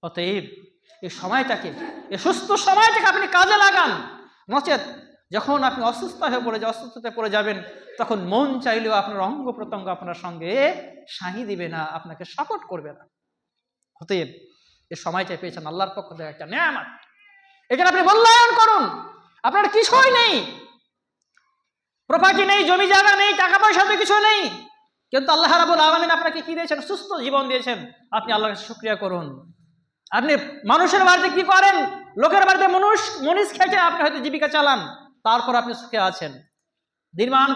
অতএব এই সময়টাকে, এই সুস্থ সময়টাকে আপনি কাজে লাগান। নচেত যখন আপনি অসুস্থ হয়ে পড়ে অসুস্থতায় পড়ে যাবেন, তখন মন চাইলেও আপনার অঙ্গ প্রত্যঙ্গ আপনার সঙ্গে সাহি দিবে না, আপনাকে সাপোর্ট করবে না। অতএব এই সময়টা পেয়েছেন আল্লাহর পক্ষ থেকে একটা নেয়ামত, এখানে আপনি মূল্যায়ন করুন। আপনার কিছুই নেই, প্রপার্টি নেই, জমি জায়গা নেই, টাকা পয়সা তো কিছু নেই, কিন্তু আল্লাহ রাব্বুল আলামিন আপনাকে কি দিয়েছেন? সুস্থ জীবন দিয়েছেন। আপনি আল্লাহর কাছে শুকরিয়া করুন। আপনি মানুষের বাড়িতে কি করেন? লোকের বাড়িতে মনীষ খেটে আপনি হয়তো জীবিকা চালান, তারপর আপনি সুখে আছেন। দিনমান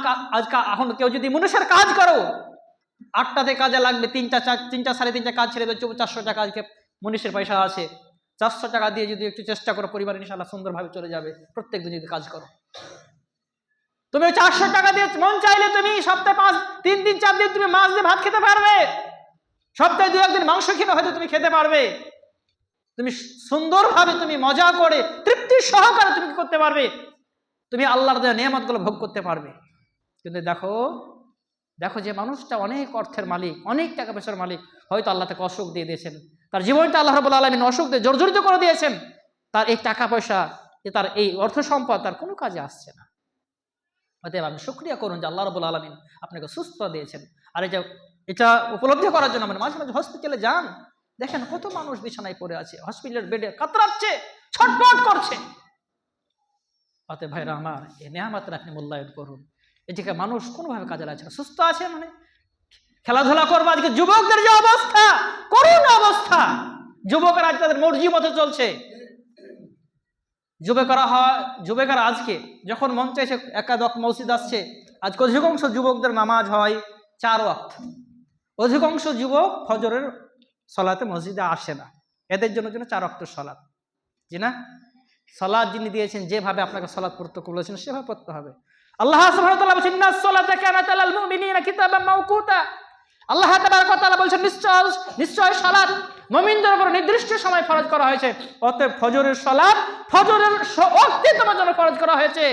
এখন কেউ যদি মনুষ্যের কাজ করো, 8টাতে কাজে লাগবে, 3টা 3:30 কাজ ছেড়ে 400 টাকা আজকে মনীষের পয়সা আছে, 400 টাকা দিয়ে যদি একটু চেষ্টা করো, পরিবার ইনশাআল্লাহ সুন্দরভাবে চলে যাবে। প্রত্যেক দিন যদি কাজ করো, তুমি 400 টাকা দিয়ে মন চাইলে তুমি সপ্তাহে 3 দিন 4 দিন তুমি মাছ দিয়ে ভাত খেতে পারবে, সপ্তাহে 2-1 দিন মাংস খেলে হয়তো তুমি খেতে পারবে। তুমি সুন্দরভাবে তুমি মজা করে তৃপ্তি সহকারে তুমি কি করতে পারবে? তুমি আল্লাহর দেওয়া নিয়ামতগুলো ভোগ করতে পারবে। কিন্তু দেখো যে মানুষটা অনেক অর্থের মালিক, অনেক টাকা পয়সার মালিক, হয়তো আল্লাহ তাকে অসুখ দিয়ে দিয়েছেন, তার জীবনটা আল্লাহ রাব্বুল আলামিন অসুখ দিয়ে জর্জরিত করে দিয়েছেন। তার এই টাকা পয়সা, তার এই অর্থ সম্পদ তার কোনো কাজে আসছে না। অতএব আপনি শুকরিয়া করুন যে আল্লাহ রাব্বুল আলামিন আপনাকে সুস্থতা দিয়েছেন। আর এটা উপলব্ধি করার জন্য মাঝে মাঝে হসপিটালে যান, দেখেন কত মানুষ বিছানায় পড়ে আছে, হসপিটালের বেডে কাতরাচ্ছে, ছটফট করছে। অতএব ভাইরা আমার, এই নেয়ামতের আপনি মূল্যায়ন করুন। এদিকে মানুষ কোনোভাবে কাজে লাগছে না, সুস্থ আছে মানে খেলাধুলা করবো। আজকে যুবকদের যে অবস্থা, করুণ অবস্থা, যুবকেরা আজ তাদের মর্জি মতো চলছে। যুবকেরা আজকে যখন মন চাইছে একাদশ মসজিদ আসছে, আজকে অধিকাংশ যুবকদের নামাজ হয় 4 ওয়াক্ত। অধিকাংশ যুবক ফজরের সলাতে মসজিদে আসে না, এদের জন্য 4 ওয়াক্তের সলাত। জি না, সলাত যিনি দিয়েছেন, যেভাবে আপনাকে সলাত পড়তে বলেছেন সেভাবে পড়তে হবে। আল্লাহ সুবহানাহু ওয়া তাআলা বলেছেন, ইন্নাস সালাতা কানাত আলাল মুমিনিনা কিতাবাম মাওকুতা। আল্লাহ তাবারাক ওয়া তাআলা বলেছেন, নিশ্চয় সালাত মুমিনদের উপর নির্দিষ্ট সময় ফরজ করা হয়েছে। অতএব ফজরের সালাত ফজরের ওয়াক্তে তোমার জন্য ফরজ করা হয়েছে।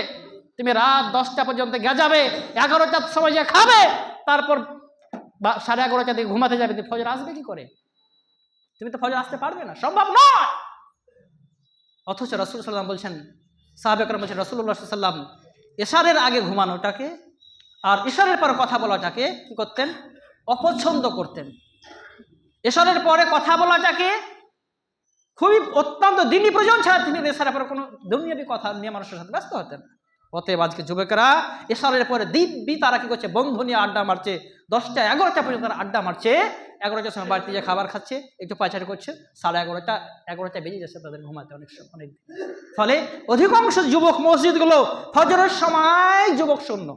তুমি রাত 10টা পর্যন্ত গেজাবে, 11টার সময় যে খাবে, তারপর 11:30 দিকে ঘুমাতে যাবে, তুমি ফজর আসবে কি করে? তুমি তো ফজর আসতে পারবে না, সম্ভব নয়। অথচ রাসূল সাল্লাল্লাহু আলাইহি ওয়াসাল্লাম বলছেন, সাহাবায়ে কেরাম বলছেন, রাসূলুল্লাহ সাল্লাল্লাহু আলাইহি ওয়াসাল্লাম ইশারের আগে ঘুমানোটাকে আর ইশারের পরে কথা বলাটাকে কি করতেন? অপছন্দ করতেন। ইশারের পরে কথা বলাটাকে খুবই অত্যন্ত দিনী প্রয়োজন ছাড়া তিনি ইশারের পরে কোনো দুনিয়াবি কথা নিয়ে মানুষের সাথে ব্যস্ত হতেন না। অতএব আজকে যুবকেরা ইশারের পরে দিব্যি তারা কি করছে? বন্ধু নিয়ে আড্ডা মারছে, 10টা 11টা পর্যন্ত তারা আড্ডা মারছে, 11টার সময় বাড়িতে যে খাবার খাচ্ছে, একটু পায়চারি করছে, 11:30 বেজে যাচ্ছে তাদের ঘুমাতে অনেক। ফলে অধিকাংশ যুবক মসজিদগুলো ফজরের সময় যুবক শূন্য।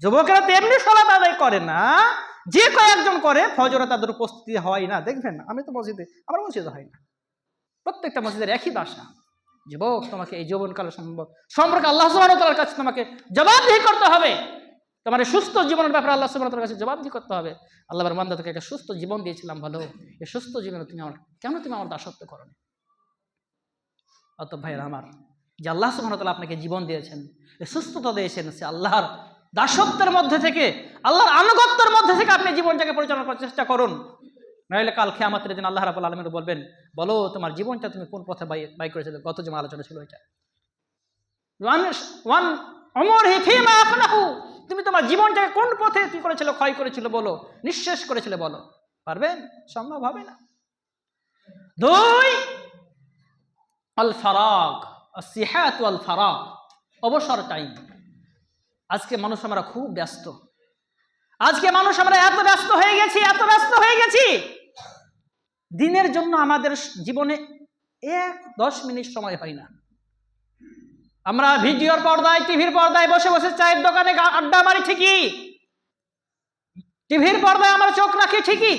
যুবকেরা তেমনি সালাত আদায় করে না, যে কয়েকজন করে ফজরে তাদের উপস্থিতি হয় না। দেখবেন, আমি তো মসজিদে, আমার মসজিদে হয় না, প্রত্যেকটা মসজিদের একই দশা। যুবক, তোমাকে এই যৌবনকাল সম্পর্কে আল্লাহ সুবহানাহু ওয়া তাআলার কাছে তোমাকে জবাবদিহি করতে হবে। তোমার সুস্থ জীবনের ব্যাপারে আল্লাহ সুবহানাহু ওয়া তাআলার কাছে জবাবদিহি করতে হবে। আল্লাহর বান্দা, তোকে একটা সুস্থ জীবন দিয়েছিলাম, ভালো, এই সুস্থ জীবনে তুমি কেন আমার দাসত্ব করো না? অতএব ভাইরা আমার, যে আল্লাহ সুবহানাহু ওয়া তাআলা আপনাকে জীবন দিয়েছেন, এই সুস্থতা দিয়েছেন, সে আল্লাহর দাসত্বের মধ্যে থেকে, আল্লাহর আনুগত্যের মধ্যে থেকে আপনি জীবনটাকে পরিচালনা করার চেষ্টা করুন। নইলে কাল কিয়ামতের দিন আল্লাহ রাব্বুল আলামিন বলবেন, বলো তোমার জীবনটা তুমি কোন পথে বাই করেছিলে? গত যে আলোচনা ছিল এটা, তুমি তোমার জীবনটাকে কোন পথে কি করেছিল, ক্ষয় করেছিল বলো, নিঃশেষ করেছিল বলো। পারবেন? সম্ভব হবে না। 2, আল ফারাগ, আসিহাত ওয়াল ফারাগ, অবসর টাইম। আজকে মানুষ আমরা খুব ব্যস্ত, আজকে মানুষ আমরা এত ব্যস্ত হয়ে গেছি, দিনের জন্য আমাদের জীবনে 10 মিনিট সময় হয় না। আমরা ভিডিওর পর্দায়, টিভির পর্দায় বসে বসে চায়ের দোকানে আড্ডা মারি ঠিকই, টিভির পর্দায় আমরা চোখ রাখি ঠিকই,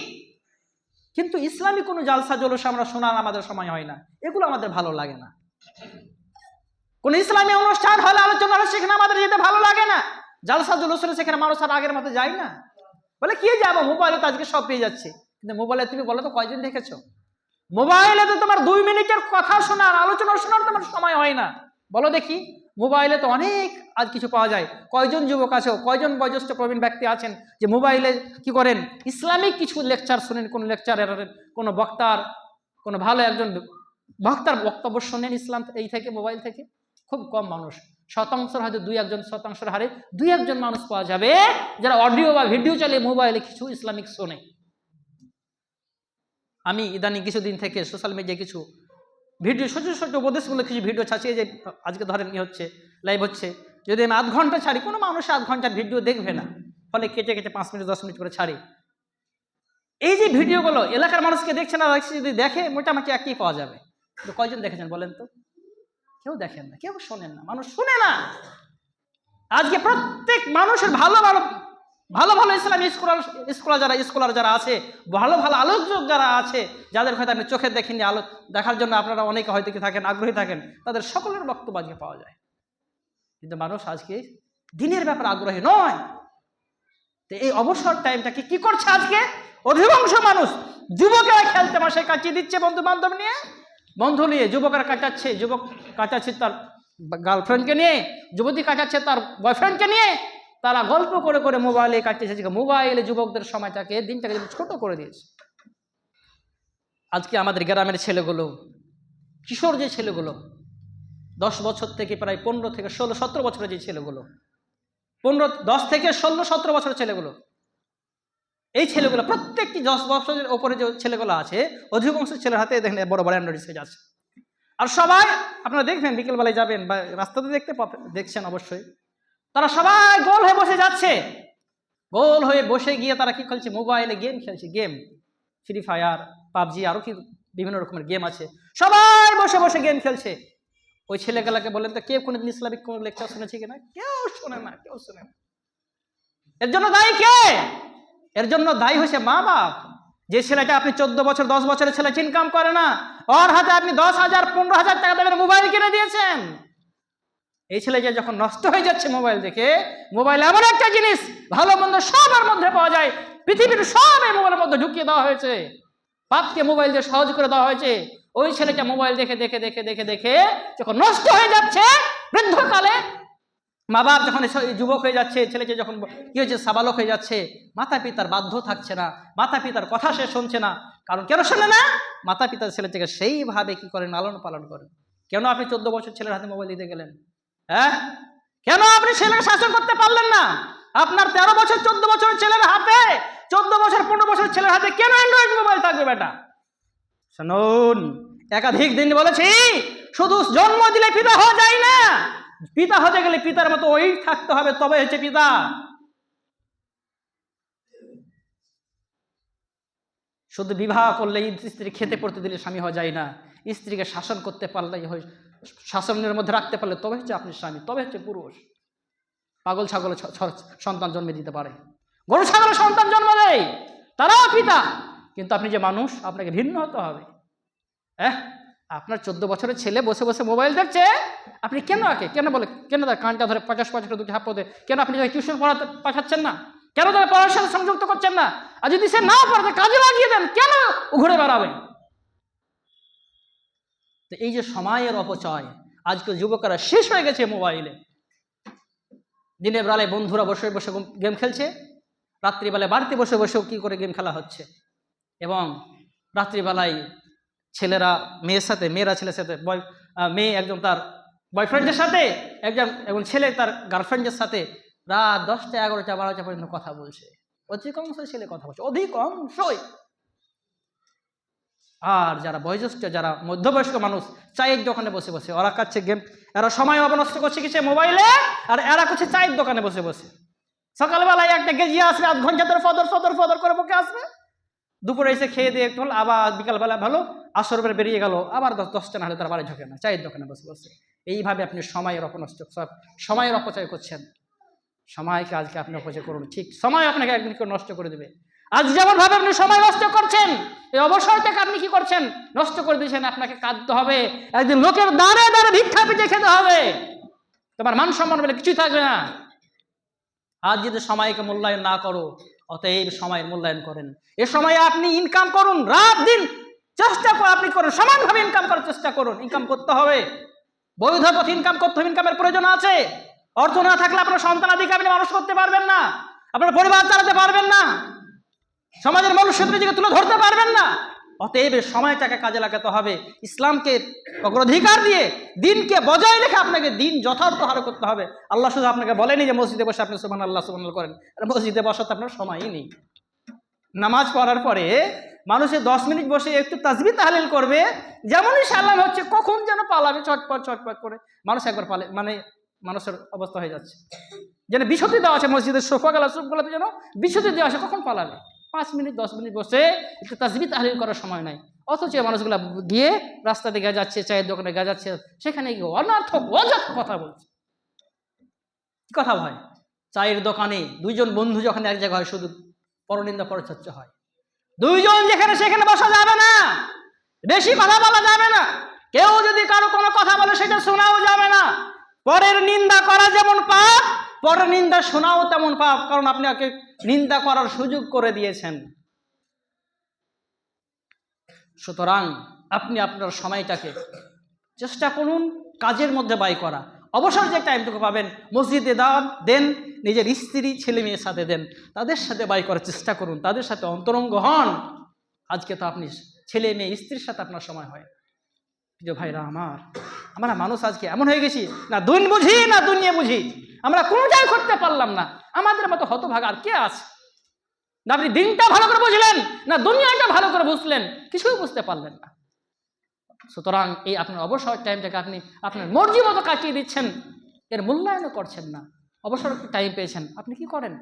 কিন্তু ইসলামী কোনো জালসা জলুস আমরা শোনার আমাদের সময় হয় না, এগুলো আমাদের ভালো লাগে না। কোন ইসলামী অনুষ্ঠান হলে, আলোচনা হলে, সেখানে আমাদের যেতে ভালো লাগে না। জালসা জলুস হলে সেখানে মানুষ আর আগের মতো যায় না, বলে কি যাবো, মোবাইলে তো আজকে সব পেয়ে যাচ্ছে। কিন্তু মোবাইলে তুমি বলো তো কয়দিন দেখেছো? মোবাইলে তো তোমার 2 মিনিটের কথা শোনার, আলোচনা শোনার তোমার সময় হয় না। বলো দেখি, মোবাইলে তো অনেক আজ কিছু পাওয়া যায়। কয়জন যুবক আছে, কয়জন বয়োজ্যেষ্ঠ প্রবীণ ব্যক্তি আছেন যে মোবাইলে কি করেন? ইসলামিক কিছু লেকচার শুনেন, কোন লেকচারের, কোন বক্তার কোনো ভালো একজন বক্তার বক্তব্য শোনেন ইসলাম এই থেকে, মোবাইল থেকে? খুব কম মানুষ, শতাংশের হয়তো 2-1 শতাংশের হারে 2-1 মানুষ পাওয়া যাবে যারা অডিও বা ভিডিও চালিয়ে মোবাইলে কিছু ইসলামিক শোনে। আমি ইদানিং কিছুদিন থেকে সোশ্যাল মিডিয়ায় কিছু ভিডিও, ছোট ছোট উপদেশমূলক কিছু ভিডিও ছাড়ছি। যে আজকে ধরেন হচ্ছে লাইভ হচ্ছে, যদি আমি 1/2 ঘন্টা ছাড়ি, কোনো মানুষ 1/2 ঘন্টার ভিডিও দেখবে না, ফলে কেটে কেটে 5 মিনিট 10 মিনিট করে ছাড়ি। এই যে ভিডিওগুলো এলাকার মানুষকে দেখছে না, যদি দেখে মোটামুটি একই পাওয়া যাবে। তো কয়জন দেখেছেন বলেন তো? কেউ দেখেন না, কেউ শোনেন না, মানুষ শুনে না। আজকে প্রত্যেক মানুষের ভালো ভালো ভালো ভালো ইসলামী স্কলার যারা আছে, ভালো ভালো আলোচক যারা আছে, যাদের হয়তো আপনি চোখে দেখেননি, আলো দেখার জন্য আপনারা অনেকে হয়তো কি থাকেন, আগ্রহী থাকেন, তাদের সকলের বক্তব্য আজকে পাওয়া যায়। কিন্তু মানুষ আজকে দিনের ব্যাপারে আগ্রহী নয়। তো এই অবসর টাইমটাকে কি করছে আজকে? অধিকাংশ মানুষ, যুবকেরা খেলতে মাসে কাটিয়ে দিচ্ছে বন্ধু বান্ধব নিয়ে, বন্ধু নিয়ে যুবকেরা কাটাচ্ছে, যুবক কাটাচ্ছে তার গার্লফ্রেন্ডকে নিয়ে, যুবতী কাটাচ্ছে তার বয়ফ্রেন্ডকে নিয়ে, তারা গল্প করে করে মোবাইলে কাটিয়েছে। মোবাইলে যুবকদের সময়টাকে, দিনটাকে ছোট করে দিয়েছে। আজকে আমাদের গ্রামের ছেলেগুলো, কিশোর যে ছেলেগুলো 10 বছর থেকে প্রায় 15 থেকে 16-17 বছরের যে ছেলেগুলো, 10 থেকে 16-17 বছরের ছেলেগুলো, এই ছেলেগুলো প্রত্যেকটি 10 বছরের ওপরে যে ছেলেগুলো আছে, অধিকাংশ ছেলের হাতে দেখেন বড় বড় অ্যান্ড্রয়েড সেট আছে। আর সবাই আপনারা দেখবেন, বিকেলবেলায় যাবেন বা রাস্তাতে দেখছেন অবশ্যই, তারা সবাই গোল হয়ে বসে যাচ্ছে। গোল হয়ে বসে গিয়ে তারা কি খেলছে? মোবাইলে গেম খেলছে। গেম, ফ্রি ফায়ার, পাবজি, আরো কি বিভিন্ন রকমের গেম আছে, সবাই বসে বসে গেম খেলছে। ওই ছেলেগুলাকে বলেন তো, কেউ কোনোদিন ইসলামিক কোনো লেকচার শুনেছে কিনা? কেউ শোনে না, কেউ শোনে না। এর জন্য দায়ী কে? এর জন্য দায়ী হয়েছে মা বাপ। যে ছেলেটা আপনি 14 বছর 10 বছরের ছেলে ইনকাম করে না, ওর হাতে আপনি 10,000 15,000 টাকা দেবেন মোবাইল কিনে দিয়েছেন। এই ছেলেটা যখন নষ্ট হয়ে যাচ্ছে মোবাইল দেখে, মোবাইল এমন একটা জিনিস, ভালো মন্দ সবার মধ্যে পাওয়া যায়, পৃথিবীর সব এই মোবাইলের মধ্যে ঢুকিয়ে দেওয়া হয়েছে, পাপকে মোবাইল দিয়ে সহজ করে দেওয়া হয়েছে। ওই ছেলেটা মোবাইল দেখে দেখে দেখে দেখে দেখে যখন নষ্ট হয়ে যাচ্ছে, বৃদ্ধকালে মা বাপ যখন যুবক হয়ে যাচ্ছে, ছেলেকে যখন কি হয়েছে, সাবালক হয়ে যাচ্ছে, মাতা পিতার বাধ্য থাকছে না, মাতা পিতার কথা সে শুনছে না। কারণ কেন শোনে না? মাতা পিতার ছেলেটাকে সেইভাবে কি করেন, লালন পালন করেন। কেন আপনি 14 বছর ছেলের হাতে মোবাইল দিতে গেলেন? হ্যাঁ, কেন আপনি ছেলেকে শাসন করতে পারলেন না? আপনার 13 বছর 14 বছরের ছেলের হাতে, 14 বছর 15 বছরের ছেলের হাতে কেন অ্যান্ড্রয়েড মোবাইল থাকবে? বেটা শুনুন, একাধিক দিন বলেছি, শুধু জন্ম দিলে পিতা হওয়া যায় না, পিতা হতে গেলে পিতার মতো ওই থাকতে হবে, তবে হচ্ছে পিতা। শুধু বিবাহ করলে স্ত্রী খেতে পড়তে দিলে স্বামী হওয়া যায় না, স্ত্রীকে শাসন করতে পারলেই হয়, শাসনের মধ্যে রাখতে পারলে তবে হচ্ছে আপনি স্বামী, তবে হচ্ছে পুরুষ। পাগল ছাগল সন্তান জন্মে দিতে পারে, গরু ছাগল সন্তান জন্ম দেয়, তারাও পিতা। কিন্তু আপনি যে মানুষ, আপনাকে ভিন্ন হতে হবে। আপনার 14 বছরের ছেলে বসে বসে মোবাইল দেখছে, আপনি কেন বলে কেন তার কানটা ধরে 50 দুটি হাপ্পতে, কেন আপনি টিউশন পড়াতে পাঠাচ্ছেন না? কেন তারা পড়ার সাথে সংযুক্ত করছেন না? আর যদি সে না পড়ে কাজে লাগিয়ে দেন, কেন ঘুরে বেড়াবে? তো এই যে সময়ের অপচয়, আজকে যুবকেরা শেষ হয়ে গেছে মোবাইলে। দিনের বেলায় বন্ধুরা বসে বসে গেম খেলছে, রাত্রিবেলায় বাড়িতে বসে বসেও কি করে গেম খেলা হচ্ছে। এবং রাত্রিবেলায় ছেলেরা মেয়ের সাথে, মেয়েরা ছেলের সাথে, মেয়ে একজন তার বয়ফ্রেন্ডের সাথে, এবং ছেলে তার গার্লফ্রেন্ডের সাথে রাত 10টা 11টা 12টা পর্যন্ত কথা বলছে। অধিকাংশ ছেলে কথা বলছে, অধিকাংশই। আর যারা বয়োজ্যেষ্ঠ, যারা মধ্যবয়স্ক মানুষ, চায়ের দোকানে বসে বসে ওরা কাছে গেম, এরা সময় অবনষ্ট করছে কিছু মোবাইলে, আর এরা করছে চায়ের দোকানে বসে বসে। সকালবেলায় একটা গেজিয়া আসবে, 1/2 ঘন্টা ধরে ফদর ফদর ফদর করে মুখে আসবে, দুপুরে এসে খেয়ে দিয়ে একটু হল, আবার বিকালবেলা ভালো আসর বের বেরিয়ে গেল, আবার 10টা না হলে তার বাড়ি ঢোকে না, চায়ের দোকানে বসে বসে। এইভাবে আপনি সময়ের অপচয় করছেন। সময়কে আজকে আপনি অপচয় করুন, ঠিক সময় আপনাকে একদিন নষ্ট করে দেবে। আজ যেমন ভাবে আপনি সময় নষ্ট করছেন, এই অবসরটাকে আপনি কি করছেন, নষ্ট করে দিয়েছেন। আপনাকে কাঁদতে হবে, একদিন লোকের দ্বারে দ্বারে ভিক্ষা পিঠে খেতে হবে, তোমার মান সম্মান বলে কিছুই থাকবে না। আজ যদি সময়কে মূল্যায়ন না করো, অতএব সময়ের মূল্যায়ন করেন। এ সময়ে আপনি ইনকাম করুন, রাত দিন চেষ্টা করে আপনি করুন, সমানভাবে ইনকাম করার চেষ্টা করুন। ইনকাম করতে হবে, বৈধ পথে ইনকাম করতে হবে, ইনকামের প্রয়োজন আছে। অর্থ না থাকলে আপনার সন্তানাদিকে আপনি মানুষ করতে পারবেন না, আপনার পরিবার চালাতে পারবেন না, সমাজের মানুষের নিজেকে তুলে ধরতে পারবেন না। অতএব সময়টাকে কাজে লাগাতে হবে, ইসলামকে অগ্রাধিকার দিয়ে দিনকে বজায় রেখে আপনাকে দিন যথার্থ হারে করতে হবে। আল্লাহ শুধু আপনাকে বলেনি যে মসজিদে বসে আপনি সুবহানাল্লাহ সুবহানাল্লাহ করেন, আর মসজিদে বসাতে আপনার সময়ই নেই। নামাজ পড়ার পরে মানুষের 10 মিনিট বসে একটু তাসবিহ তাহলিল করবে, যেমনই সালাম হচ্ছে কখন যেন পালাবে চটপট চটপট করে, মানুষ একবার পালে মানে মানুষের অবস্থা হয়ে যাচ্ছে যেন বিশুদ্ধি দেওয়া আছে, মসজিদের সোফাগুলো সুপগুলোতে যেন বিশুদ্ধি দেওয়া আছে, কখন পালাবে। 5 মিনিট 10 মিনিট বসে একটু তাসবিহ তাহলিল করার সময় নাই, অথচ মানুষগুলো গিয়ে রাস্তা দিয়ে যাচ্ছে, চায়ের দোকানে যাচ্ছে, সেখানে গিয়ে অনর্থক অযথা কথা বলছে। কি কথা হয়? চায়ের দোকানে দুইজন বন্ধু যখন এক জায়গায় হয় শুধু পরনিন্দা পরচর্চা হয়। দুইজন যেখানে সেখানে বসা যাবে না, বেশি কথা বলা যাবে না, কেউ যদি কারো কোনো কথা বলে সেটা শোনাও যাবে না। পরের নিন্দা করা যেমন পাপ, পরের নিন্দা শোনাও তেমন পাপ, কারণ আপনি ওকে নিন্দা করার সুযোগ করে দিয়েছেন। সুতরাং আপনি আপনার সময়টাকে চেষ্টা করুন কাজের মধ্যে ব্যয় করা। অবসর যে টাইমটুকু পাবেন মসজিদে দেন, নিজের স্ত্রী ছেলে মেয়ের সাথে দেন, তাদের সাথে ব্যয় করার চেষ্টা করুন, তাদের সাথে অন্তরঙ্গ হন। আজকে তো আপনি ছেলে মেয়ে স্ত্রীর সাথে আপনার সময় হয়। প্রিয় ভাইরা আমরা মানুষ আজকে এমন হয়ে গেছি, না দিন বুঝি না দুনিয়া বুঝি, আমরা কোনোটাই করতে পারলাম না। আমাদের মতো হতভাগা আর কে আছে? না আপনি দিনটা ভালো করে বুঝলেন, না দুনিয়াটা ভালো করে বুঝলেন, কিছুই বুঝতে পারলেন না। সুতরাং এই আপনার অবসর টাইমটাকে আপনি আপনার মর্জি মতো কাটিয়ে দিচ্ছেন, এর মূল্যায়নও করছেন না। অবসর টাইম পেয়েছেন, আপনি কি করেন?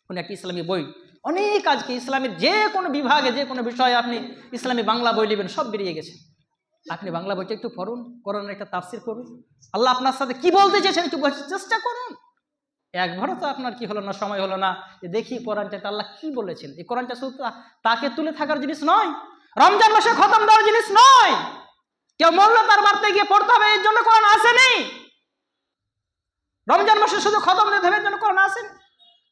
কোনো একটি ইসলামী বই, অনেক আজকে ইসলামের যে কোনো বিভাগে যে কোনো বিষয়ে আপনি ইসলামী বাংলা বই নেবেন, সব বেরিয়ে গেছে। আপনি বাংলা বইটা একটু পড়ুন, কোরআনের একটা তাফসির করুন, আল্লাহ আপনার সাথে কি বলতে চেয়েছেন একটু বোঝার চেষ্টা করুন। একবারও তো আপনার কি হলো না, সময় হলো না যে দেখি কোরআনটা আল্লাহ কি বলেছেন। এই কোরআনটা শুধু তাকে তুলে থাকার জিনিস নয়, রমজান মাসে খতম দেওয়ার জিনিস নয়, কেউ মরল তার বাড়িতে গিয়ে পড়তে হবে এর জন্য কোরআন আসেনি। রমজান মাসে শুধু খতম দিতে হবে এর জন্য কোরআন আসেনি।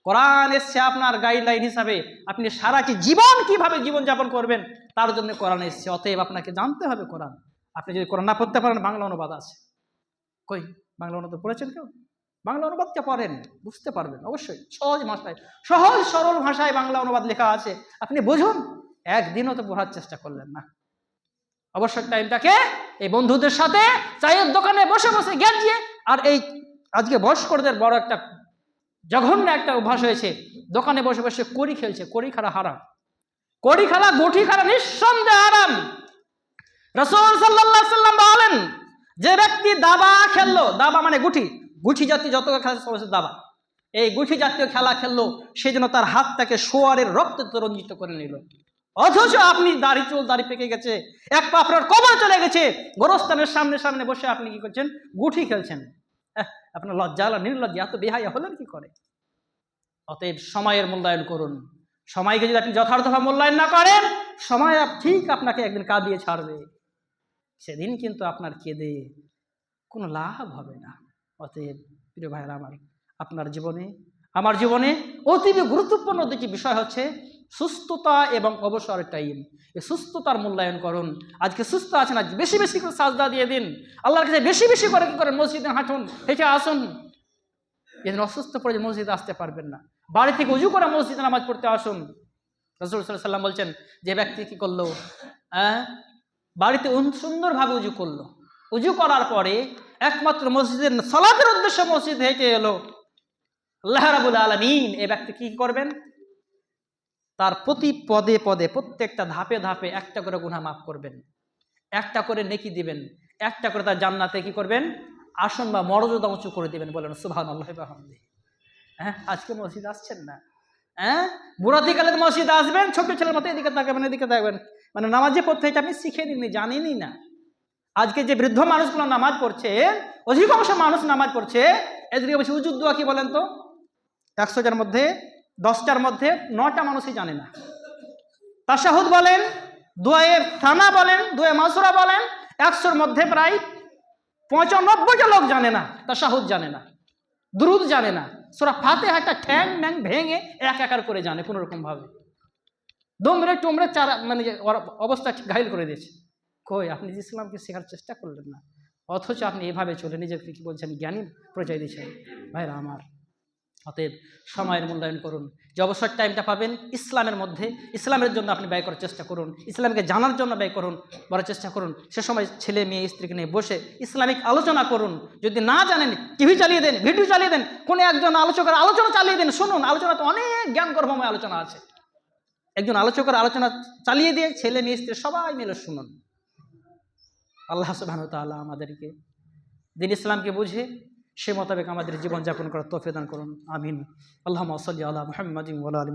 কোরআন এসছে আপনার গাইডলাইন হিসাবে, আপনি সারাটি জীবন কিভাবে জীবনযাপন করবেন তার জন্য কোরআন এসছে। অতএব আপনাকে জানতে হবে কোরআন। আপনি যদি কোরআন না পড়তে পারেন, বাংলা অনুবাদ আছে, কই বাংলা অনুবাদ পড়েছেন কেউ? বাংলা অনুবাদটা পড়েন, বুঝতে পারবেন অবশ্যই। সহজ ভাষায়, সহজ সরল ভাষায় বাংলা অনুবাদ লেখা আছে, আপনি বুঝুন। একদিনও তো পড়ার চেষ্টা করলেন না। অবসর টাইমটাকে এই বন্ধুদের সাথে চায়ের দোকানে বসে বসে গেঞ্জিয়ে, আর এই আজকে বয়স্কদের বড় একটা জঘন্য একটা অভ্যাস হয়েছে, দোকানে বসে বসে কড়ি খেলছে। কড়ি খেলা হারাম, কড়ি খেলা গুটি খেলা নিঃসন্দেহে হারাম। রাসূল সাল্লাল্লাহু আলাইহি ওয়াসাল্লাম বলেন, যে ব্যক্তি দাবা খেললো, দাবা মানে গুটি, গুটি জাতীয় যত খেলা চলেছে দাবা, এই গুটি জাতীয় খেলা খেললো, সেই জন্য তার হাতটাকে শোয়ারের রক্তে রঞ্জিত করে নিল। অথচ আপনি দাড়ি পেকে গেছে, এক পা আপনার কবর চলে গেছে, গোরস্থানের সামনে সামনে বসে আপনি কি করছেন? গুটি খেলছেন। আপনার লজ্জা হলো, নির্লজ্জা, এত বেহায়া হলেন কি করে? অতএব সময়ের মূল্যায়ন করুন। সময়কে যদি আপনি যথার্থভাবে মূল্যায়ন না করেন, সময় ঠিক আপনাকে একদিন কাঁদিয়ে ছাড়বে। সেদিন কিন্তু আপনার কেঁদে কোনো লাভ হবে না। অতএব প্রিয় ভাইরা আপনার জীবনে আমার জীবনে অতি গুরুত্বপূর্ণ দুটি বিষয় হচ্ছে সুস্থতা এবং অবসরের টাইম। এই সুস্থতার মূল্যায়ন করুন। আজকে সুস্থ আছেন, আজ বেশি বেশি করে সাজদা দিয়ে দিন, আল্লাহর কাছে বেশি বেশি করে কি করেন? মসজিদে হাঁটুন, হেঁটে আসুন। এদিন অসুস্থ পড়ে মসজিদে আসতে পারবেন না, বাড়ি থেকে উজু করে মসজিদে নামাজ পড়তে আসুন। রাসূল সাল্লাল্লাহু আলাইহি ওয়াসাল্লাম বলছেন, যে ব্যক্তি কি করলো, বাড়িতে সুন্দরভাবে উজু করলো, উজু করার পরে একমাত্র মসজিদের সালাতের উদ্দেশ্যে মসজিদ হেঁটে এলো, আল্লাহ রাব্বুল আলামিন এই ব্যক্তি কি করবেন? তার প্রতি পদে পদে প্রত্যেকটা ধাপে ধাপে একটা করে গুনাহ মাফ করবেন, একটা করে নেকি দিবেন, একটা করে তার জান্নাতে কি করবেন? আসন বা মর্যাদা উঁচু করে দিবেন। বলেন সুবহানাল্লাহি ওয়া বিহামদিহি। আজকে মসজিদ আসছেন না, বুড়াতিকালে মসজিদ আসবেন, ছোট ছেলের মতো এদিকে তাকাবেন এদিকে তাকাবেন, মানে নামাজে পড়তে এটা আপনি শিখে নিন, জানেনই না। আজকে যে বৃদ্ধ মানুষগুলো নামাজ পড়ছে, অধিকাংশ মানুষ নামাজ পড়ছে, এদিকে বসে হুজুর দোয়া কি বলেন তো? 100টার মধ্যে 10টার মধ্যে 9টা মানুষই জানে না। তাশাহুদ বলেন, দোয়ায়ে থানা বলেন, দোয়ায়ে মাসুরা বলেন, 100-র মধ্যে প্রায় 95টা লোক জানে না, তাশাহুদ জানে না, দুরুদ জানে না, সূরা ফাতিহাটা ঠ্যাং ম্যাং ভেঙে একাকার করে জানে কোনো রকম ভাবে, দমরে টমরে চারা, মানে অবস্থা ঘাইল করে দিয়েছে। কই আপনি ইসলামকে শেখার চেষ্টা করলেন না, অথচ আপনি এভাবে চলে নিজেকে কি বলছেন? জ্ঞানী পরিচয় দিচ্ছেন। ভাইরা আমার, অতএব সময়ের মূল্যায়ন করুন। যে অবসর টাইমটা পাবেন ইসলামের মধ্যে, ইসলামের জন্য আপনি ব্যয় করার চেষ্টা করুন, ইসলামকে জানার জন্য ব্যয় করুন, বলার চেষ্টা করুন। সে সময় ছেলে মেয়ে স্ত্রীকে নিয়ে বসে ইসলামিক আলোচনা করুন। যদি না জানেন টিভি চালিয়ে দেন, ভিডিও চালিয়ে দেন, কোনো একজন আলোচকের আলোচনা চালিয়ে দেন, শুনুন। আলোচনা তো অনেক জ্ঞান গর্ভময় আলোচনা আছে। একজন আলোচকের আলোচনা চালিয়ে দিয়ে ছেলে মেয়ে স্ত্রী সবাই মিলে শুনুন। আল্লাহ সুবহানাহু ওয়া তাআলা আমাদেরকে দিন ইসলামকে বুঝে সে মোতাবেক আমাদের জীবনযাপন করার তৌফিক দান করুন। আমিন। আল্লাহুম্মা সাল্লি আলা মুহাম্মাদিন ওয়া আলা আলি